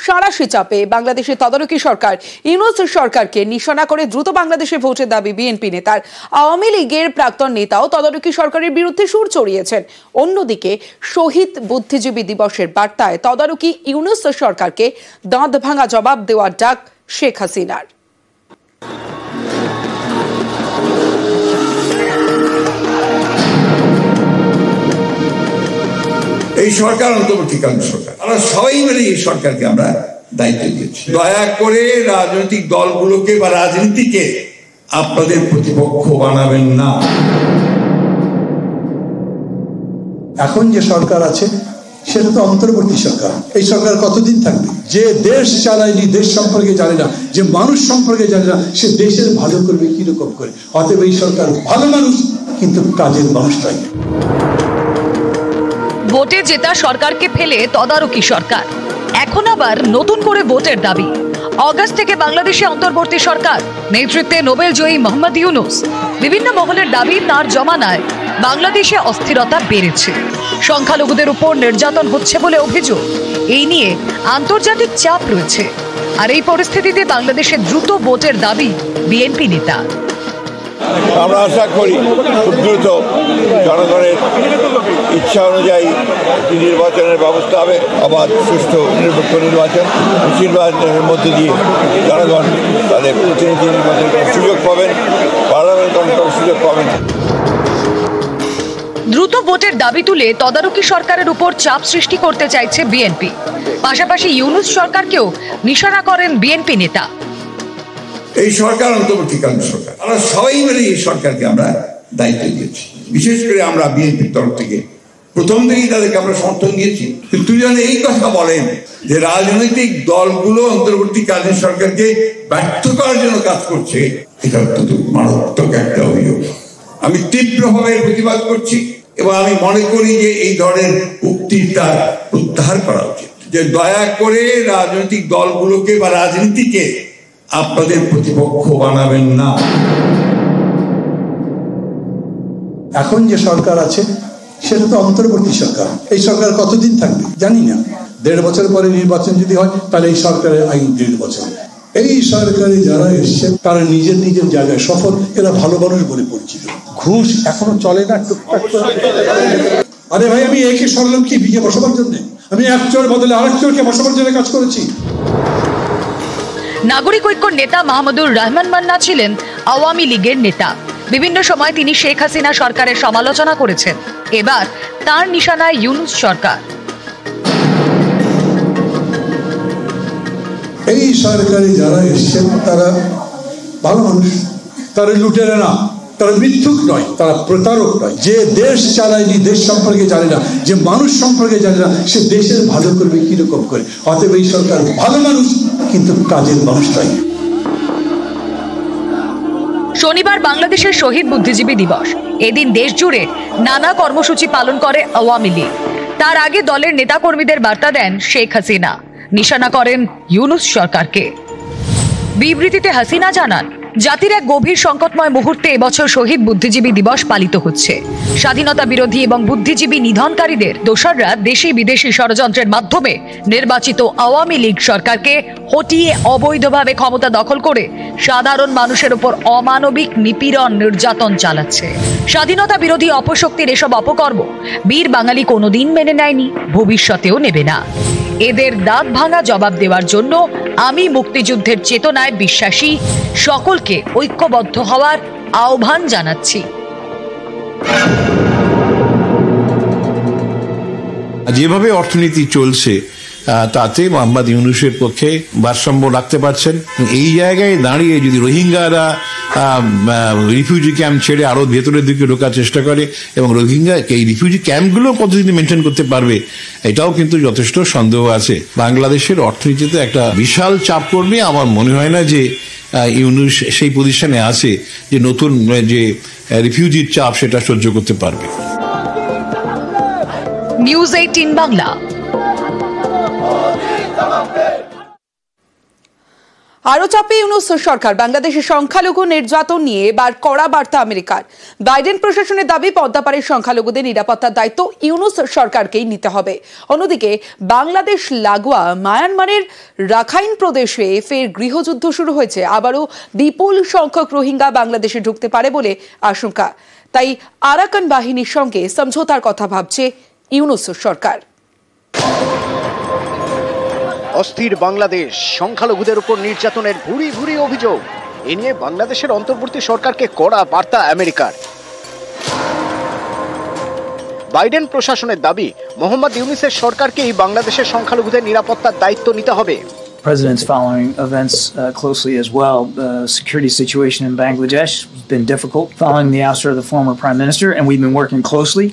সাঁড়াশি চাপে বাংলাদেশের তদারকি সরকার ইউনূস সরকারকে নিশানা করে দ্রুত বাংলাদেশে ভোটের দাবি বিএনপি নেতার। আওয়ামী লীগের প্রাক্তন নেতাও তদারকি সরকারের বিরুদ্ধে সুর চড়িয়েছেন। অন্যদিকে শহীদ বুদ্ধিজীবী দিবসের বার্তায় তদারকি ইউনূস সরকারকে দাঁত ভাঙা জবাব দেওয়ার ডাক শেখ হাসিনার। এই সরকার অন্তর্বর্তীকালীন সরকার, আমরা সবাই মিলে এই সরকারকে আমরা দায়িত্ব দিয়েছি। দয়া করে রাজনৈতিক দলগুলোকে বা রাজনীতিকে আপনাদের প্রতিপক্ষ বানাবেন না। এখন যে সরকার আছে সেটা তো অন্তর্বর্তী সরকার। এই সরকার কতদিন থাকবে? যে দেশ চালায়নি, দেশ সম্পর্কে জানে না, যে মানুষ সম্পর্কে জানে না, সে দেশের ভালো করবে কিরকম করে? অতএব এই সরকার ভালো মানুষ কিন্তু কাজের মানুষ নয়। ভোটে জেতা সরকারকে ফেলে তদারকি সরকার, এখন আবার নতুন করে ভোটের দাবি। অগাস্ট থেকে বাংলাদেশে অন্তর্বর্তী সরকার নেতৃত্বে নোবেল জয়ী মোহাম্মদ ইউনূস। বিভিন্ন মহলের দাবি, তার জমানায় বাংলাদেশে অস্থিরতা বেড়েছে, সংখ্যালঘুদের উপর নির্যাতন হচ্ছে বলে অভিযোগ। এই নিয়ে আন্তর্জাতিক চাপ রয়েছে। আর এই পরিস্থিতিতে বাংলাদেশে দ্রুত ভোটের দাবি বিএনপি নেতা। আমরা আশা করি খুব দ্রুত জনগণের ইচ্ছা অনুযায়ী নির্বাচনের ব্যবস্থা হবে, অবাধ সুষ্ঠু নিরপেক্ষ নির্বাচন। নির্বাচনের মধ্যে দিয়ে জনগণ তাদের প্রতিনিধি নির্বাচন করার সুযোগ পাবেন, পার্লামেন্ট করার সুযোগ পাবেন। দ্রুত ভোটের দাবি তুলে তদারকি সরকারের উপর চাপ সৃষ্টি করতে চাইছে বিএনপি। পাশাপাশি ইউনূস সরকারকেও নিশানা করেন বিএনপি নেতা। এই সরকার অন্তর্বর্তীকালীন সরকার, আমরা সবাই মিলে এই সরকারকে আমরা দায়িত্ব দিয়েছি। বিশেষ করে আমরা বিএনপির তরফ থেকে প্রথম থেকেই তাদেরকে আমরা সমর্থন দিয়েছি। কিন্তু যেন এই কথা বলেন যে রাজনৈতিক দলগুলো অন্তর্বর্তীকালীন সরকারকে ব্যর্থ করার জন্য কাজ করছে, এটা অত্যন্ত মারাত্মক একটা অভিযোগ। আমি তীব্রভাবে প্রতিবাদ করছি এবং আমি মনে করি যে এই ধরনের উক্তিটা প্রত্যাহার করা উচিত। যে দয়া করে রাজনৈতিক দলগুলোকে বা রাজনীতিকে আপনাদের প্রতিপক্ষ বানাবেন না। এখন যে সরকার আছে সেটা তো অন্তর্বর্তী সরকার। এই সরকার কতদিন থাকবে জানি না। 1.5 বছর পরে নির্বাচন যদি হয় তাহলে এই সরকারের আইন 1.5 বছর। এই সরকারে যারা এসছে তারা নিজের নিজের জায়গায় সফল, এরা ভালো মানুষ বলে পরিচিত। ঘুষ এখনো চলে না টুকটাক। আরে ভাই, আমি একে সরলাম কি বিকে বসাবার জন্য? আমি এক চোর বদলে আরেক চোরকে বসাবার জন্য কাজ করেছি। নাগরিক ঐক্যর নেতা মাহমুদুর রহমান মান্না ছিলেন আওয়ামী লীগের নেতা। বিভিন্ন সময় তিনি শেখ হাসিনা সরকারের সমালোচনা করেছেন। এবার তার নিশানায় ইউনূস সরকার। এই সরকারে যারা এসছেন তারা ভালো মানুষ, তারা লুটেরা না, তারা মিথ্যুক নয়, তারা প্রতারক নয়। যে দেশ চালায়নি, দেশ সম্পর্কে জানে না, যে মানুষ সম্পর্কে জানে না, সে দেশের ভালো করবে কিরকম করে? অতএব এই সরকার ভালো মানুষ কিন্তু কাজের মানুষ নয়। শনিবার বাংলাদেশের শহীদ বুদ্ধিজীবী দিবস। এদিন দেশ জুড়ে নানা কর্মসূচি পালন করে আওয়ামী লীগ। তার আগে দলের নেতাকর্মীদের বার্তা দেন শেখ হাসিনা, নিশানা করেন ইউনূস সরকারকে। বিবৃতিতে হাসিনা জানান, জাতির এক গভীর সংকটময় মুহূর্তে এবছর শহীদ বুদ্ধিজীবী দিবস পালিত হচ্ছে। স্বাধীনতা বিরোধী এবং বুদ্ধিজীবী নিধনকারীদের দোসররা দেশি বিদেশি ষড়যন্ত্রের মাধ্যমে নির্বাচিত আওয়ামী লীগ সরকারকে হটিয়ে অবৈধভাবে ক্ষমতা দখল করে সাধারণ মানুষের উপর অমানবিক নিপীড়ন নির্যাতন চালাচ্ছে। স্বাধীনতা বিরোধী অপশক্তির এসব অপকর্ম বীর বাঙালি কোনোদিন মেনে নেয়নি, ভবিষ্যতেও নেবে না। এদের দাঁত ভাঙা জবাব দেওয়ার জন্য আমি মুক্তিযুদ্ধের চেতনায় বিশ্বাসী, সকলকে ঐক্যবদ্ধ হওয়ার আহ্বান জানাচ্ছি। যেভাবে অর্থনীতি চলছে তাতে মোহাম্মদ ইউনূসের পক্ষে ভারসাম্য রাখতে পারছেন। এই জায়গায় দাঁড়িয়ে যদি রোহিঙ্গারা রিফিউজি ক্যাম্প ছেড়ে আরো ভেতরের দিকে ঢোকার চেষ্টা করে এবং রোহিঙ্গা এই রিফিউজি ক্যাম্পগুলো কতদিন মেনটেন করতে পারবে, এটাও কিন্তু যথেষ্ট সন্দেহ আছে। বাংলাদেশের অর্থনীতিতে একটা বিশাল চাপ পড়বে। আমার মনে হয় না যে ইউনূস সেই পজিশনে আছে যে নতুন যে রিফিউজির চাপ সেটা সহ্য করতে পারবে। নিউজ 18 বাংলা। আরো চাপে ইউনূস সরকার। বাংলাদেশের সংখ্যালঘু নির্যাতন নিয়ে এবার কড়া বার্তা আমেরিকার। বাইডেন প্রশাসনের দাবি পদ্মাপাড়ের সংখ্যালঘুদের নিরাপত্তার দায়িত্ব ইউনূস সরকারকেই নিতে হবে। অন্যদিকে বাংলাদেশ লাগোয়া মায়ানমারের রাখাইন প্রদেশে ফের গৃহযুদ্ধ শুরু হয়েছে। আবারও বিপুল সংখ্যক রোহিঙ্গা বাংলাদেশে ঢুকতে পারে বলে আশঙ্কা। তাই আরাকান বাহিনীর সঙ্গে সমঝোতার কথা ভাবছে ইউনূস সরকার। অস্থির বাংলাদেশ, সংখ্যালঘুদের উপর নির্যাতনের ভুরি ভুরি অভিযোগ। এ নিয়ে বাংলাদেশের অন্তর্বর্তী সরকারকে কড়া বার্তা আমেরিকার। বাইডেন প্রশাসনের দাবি, মোহাম্মদ ইউনূসের সরকারকেই বাংলাদেশের সংখ্যালঘুদের নিরাপত্তার দায়িত্ব নিতে হবে। President's following events closely as well. The security situation in Bangladesh has been difficult following the ouster of the former prime minister, and we've been working closely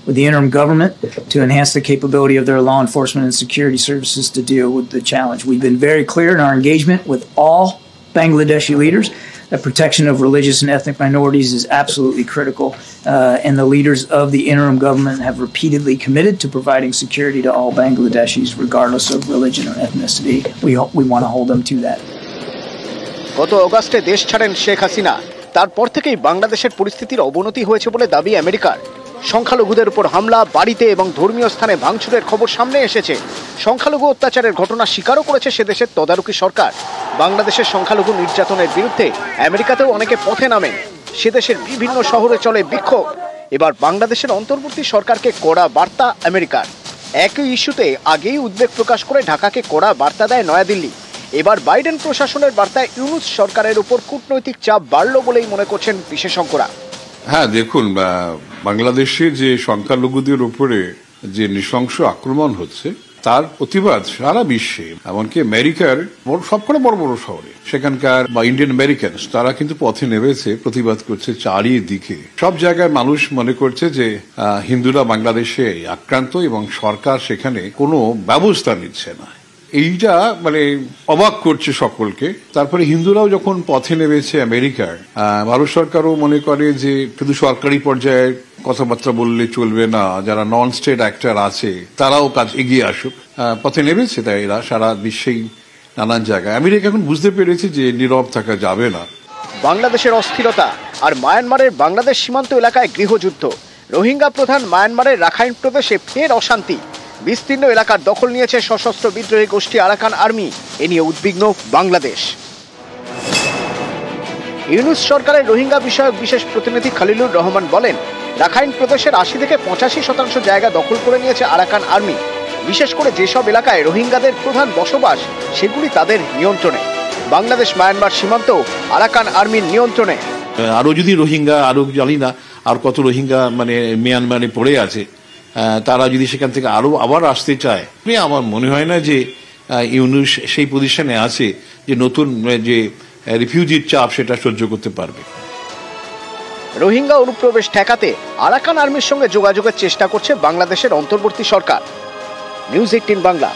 with the interim government to enhance the capability of their law enforcement and security services to deal with the challenge. We've been very clear in our engagement with all Bangladeshi leaders that protection of religious and ethnic minorities is absolutely critical, and the leaders of the interim government have repeatedly committed to providing security to all Bangladeshis regardless of religion or ethnicity. We want to hold them to that. গত অগাস্টে দেশ ছাড়েন শেখ হাসিনা। তারপর থেকেই বাংলাদেশের পরিস্থিতির অবনতি হয়েছে বলে দাবি আমেরিকার। সংখ্যালঘুদের উপর হামলা, বাড়িতে এবং ধর্মীয় স্থানে ভাঙচুরের খবর সামনে এসেছে। সংখ্যালঘু অত্যাচারের ঘটনা স্বীকারও করেছে সে দেশের তদারকি সরকার। বাংলাদেশের সংখ্যালঘু নির্যাতনের বিরুদ্ধে আমেরিকাতেও অনেকে পথে নামেন। সে দেশের বিভিন্ন শহরে চলে বিক্ষোভ। এবার বাংলাদেশের অন্তর্বর্তী সরকারকে কড়া বার্তা আমেরিকার। একই ইস্যুতে আগেই উদ্বেগ প্রকাশ করে ঢাকাকে কড়া বার্তা দেয় নয়াদিল্লি। এবার বাইডেন প্রশাসনের বার্তায় ইউনূস সরকারের উপর কূটনৈতিক চাপ বাড়ল বলেই মনে করছেন বিশেষজ্ঞরা। হ্যাঁ, দেখুন, বাংলাদেশে যে সংখ্যালঘুদের উপরে যে নৃশংস আক্রমণ হচ্ছে তার প্রতিবাদ সারা বিশ্বে, এমনকি আমেরিকার সবকটা বড় বড় শহরে সেখানকার বা ইন্ডিয়ান আমেরিকানস তারা কিন্তু পথে নেমেছে, প্রতিবাদ করছে চারিদিকে। সব জায়গায় মানুষ মনে করছে যে হিন্দুরা বাংলাদেশে আক্রান্ত এবং সরকার সেখানে কোনো ব্যবস্থা নিচ্ছে না। এইটা অবাক করছে সকলকে। তারপরে হিন্দুরাও যখন পথে নেমেছে আমেরিকার, ভারত সরকারও মনে করে যে শুধু সরকারি পর্যায়ে কথাবার্তা বললে চলবে না, যারা নন স্টেট অ্যাক্টর আছে তারাও কাজ এগিয়ে আসুক। পথে নেমেছে তাই এরা সারা বিশ্বেই নানান জায়গায়। আমেরিকা এখন বুঝতে পেরেছে যে নীরব থাকা যাবে না। বাংলাদেশের অস্থিরতা আর মায়ানমারের বাংলাদেশ সীমান্ত এলাকায় গৃহযুদ্ধ। রোহিঙ্গা প্রধান মায়ানমারের রাখাইন প্রদেশে ফের অশান্তি। বিস্তীর্ণ এলাকার দখল নিয়েছে সশস্ত্র বিদ্রোহী গোষ্ঠী আরাকান আর্মি। এ নিয়ে উদ্বিগ্ন বাংলাদেশ। ইউনূস সরকারের রোহিঙ্গা বিষয়ক বিশেষ প্রতিনিধি খলিলুর রহমান বলেন, রাখাইন প্রদেশের ৮০ থেকে ৮৫% জায়গা দখল করে নিয়েছে আরাকান আর্মি। বিশেষ করে যেসব এলাকায় রোহিঙ্গাদের প্রধান বসবাস সেগুলি তাদের নিয়ন্ত্রণে। বাংলাদেশ মায়ানমার সীমান্ত আরাকান আর্মির নিয়ন্ত্রণে। আরো যদি রোহিঙ্গা, আরো জানি না আর কত রোহিঙ্গা মিয়ানমারে পড়ে আছে, তারা যদি সেখান থেকে আবার আসতে চায়, আমার মনে হয় না যে ইউনূস সেই পজিশনে আছে যে নতুন যে রিফিউজির চাপ সেটা সহ্য করতে পারবে। রোহিঙ্গা অনুপ্রবেশ ঠেকাতে আরাকান আর্মির সঙ্গে যোগাযোগের চেষ্টা করছে বাংলাদেশের অন্তর্বর্তী সরকার। নিউজ 18 বাংলা।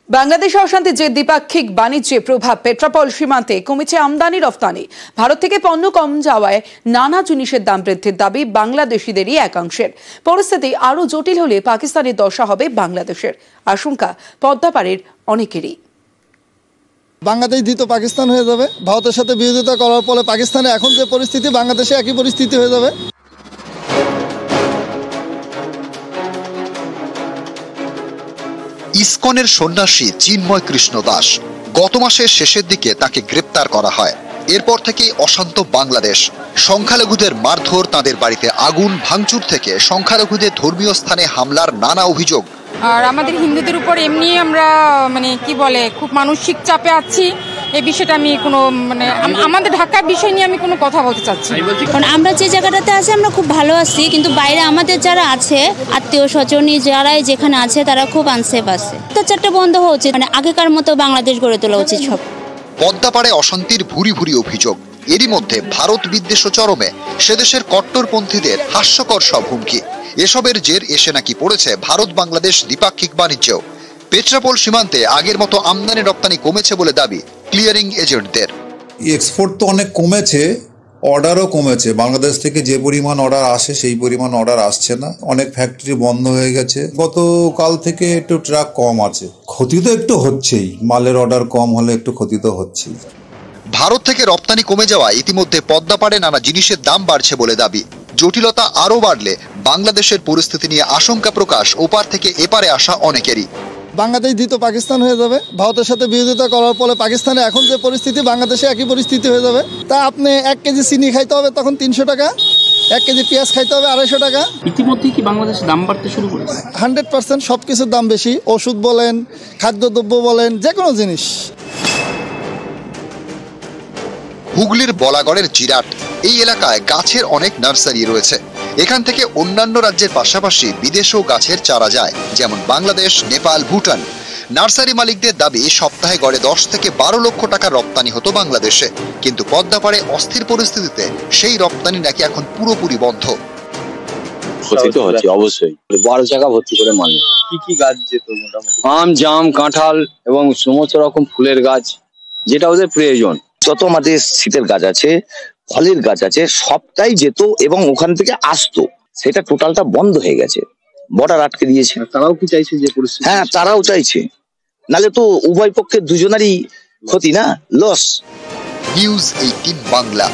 বাংলাদেশে অশান্তির যে দ্বিপাক্ষিক বাণিজ্যে প্রভাব, পেট্রাপোল সীমান্তে কমেছে আমদানি রফতানি। ভারত থেকে পণ্য কম যাওয়ায় নানা জিনিসের দাম বৃদ্ধির দাবি বাংলাদেশিদেরই একাংশের। পরিস্থিতি আরো জটিল হলে পাকিস্তানের দশা হবে বাংলাদেশের, আশঙ্কা পদ্মাপাড়ের অনেকেরই। বাংলাদেশ দ্বিতীয় পাকিস্তান হয়ে যাবে। ভারতের সাথে বিরোধিতা করার ফলে পাকিস্তানে এখন যে পরিস্থিতি, বাংলাদেশে একই পরিস্থিতি হয়ে যাবে। ইসকনের সন্ন্যাসী চিন্ময় কৃষ্ণ দাস গত মাসের শেষের দিকে তাকে গ্রেপ্তার করা হয়। এরপর থেকেই অশান্ত বাংলাদেশ। সংখ্যালঘুদের মারধর, তাদের বাড়িতে আগুন ভাঙচুর থেকে সংখ্যালঘুদের ধর্মীয় স্থানে হামলার নানা অভিযোগ। আর আমাদের হিন্দুদের উপর এমনি আমরা খুব মানসিক চাপে আছি। এই বিষয়টা আমি আমাদের ঢাকার বিষয় নিয়ে আমি কোনো কথা বলতে চাচ্ছি। কারণ আমরা যে জায়গাটাতে আছি আমরা খুব ভালো আছি, কিন্তু বাইরে আমাদের যারা আছে আত্মীয় স্বজনী যারাই যেখানে আছে তারা খুব আনসেফ আছে। অত্যাচারটা বন্ধ হওয়া উচিত, আগেকার মতো বাংলাদেশ গড়ে তোলা উচিত সব। পদ্মাপাড়ে অশান্তির ভুরি ভুরি অভিযোগ। এরই মধ্যে ভারত বিদ্বেষ চরমে, সেদেশের কট্টরপন্থীদের হাস্যকর সব হুমকি। এসবের জের এসে নাকি পড়েছে ভারত বাংলাদেশ দ্বিপাক্ষিক বাণিজ্যেও। পেট্রাপোল সীমান্তে আগের মতো আমদানি রপ্তানি কমেছে বলে দাবি ক্লিয়ারিং এজেন্টদের। এক্সপোর্ট তো অনেক কমেছে, অর্ডারও কমেছে, বাংলাদেশ থেকে যে পরিমাণ অর্ডার আসে সেই পরিমাণ অর্ডার আসছে না, অনেক ফ্যাক্টরি বন্ধ হয়ে গেছে, গতকাল থেকে একটু ট্রাক কম আছে। ক্ষতি তো একটু হচ্ছেই, মালের অর্ডার কম হলে একটু ক্ষতি তো হচ্ছেই। ভারত থেকে রপ্তানি কমে যাওয়া ইতিমধ্যে পদ্মাপাড়ে নানা জিনিসের দাম বাড়ছে বলে দাবি। জটিলতা আরও বাড়লে বাংলাদেশের পরিস্থিতি নিয়ে আশঙ্কা প্রকাশ ওপার থেকে এপারে আসা অনেকেরই। বাংলাদেশ দ্বিতীয় পাকিস্তান হয়ে যাবে, ভারতের সাথে বিরোধিতা করার ফলে পাকিস্তানে এখন যে পরিস্থিতি বাংলাদেশে একই পরিস্থিতি হয়ে যাবে। তা আপনি 1 কেজি চিনি খাইতে হবে তখন 300 টাকা, 1 কেজি পেঁয়াজ খাইতে হবে 250 টাকা। ইতিমধ্যে কি বাংলাদেশে দাম বাড়তে শুরু করেছে? 100% সব কিছুর দাম বেশি, ওষুধ বলেন, খাদ্যদ্রব্য বলেন, যে কোনো জিনিস। হুগলির বলাগড়ের জিরাট এই এলাকায় গাছের অনেক নার্সারি রয়েছে। এখান থেকে অন্যান্য রাজ্যের পাশাপাশি বিদেশেও গাছের চারা যায়, যেমন বাংলাদেশ, নেপাল, ভুটান। নার্সারি মালিকদের দাবি সপ্তাহে গড়ে 10 থেকে 12 লক্ষ টাকা রপ্তানি হতো বাংলাদেশে, কিন্তু পদ্মাপাড়ে অস্থির পরিস্থিতিতে সেই রপ্তানি নাকি এখন পুরোপুরি বন্ধ। ক্ষতি তো হচ্ছে অবশ্যই, 12 জায়গা ভর্তি করে মাল। কি কি গাছ যেত মোটামুটি? আম, জাম, কাঁঠাল এবং সমস্ত রকম ফুলের গাছ, যেটা ওদের প্রয়োজন। যত আমাদের শীতের গাছ আছে, ফলের গাছ আছে, সবটাই যেত এবং ওখান থেকে আসতো। সেটা টোটালটা বন্ধ হয়ে গেছে, বর্ডার আটকে দিয়েছে। তারাও কি চাইছে যে পরিস্থিতি? হ্যাঁ, তারাও চাইছে, নালে তো উভয় পক্ষে দুজনারই ক্ষতি না, লস। নিউজ 18 বাংলা।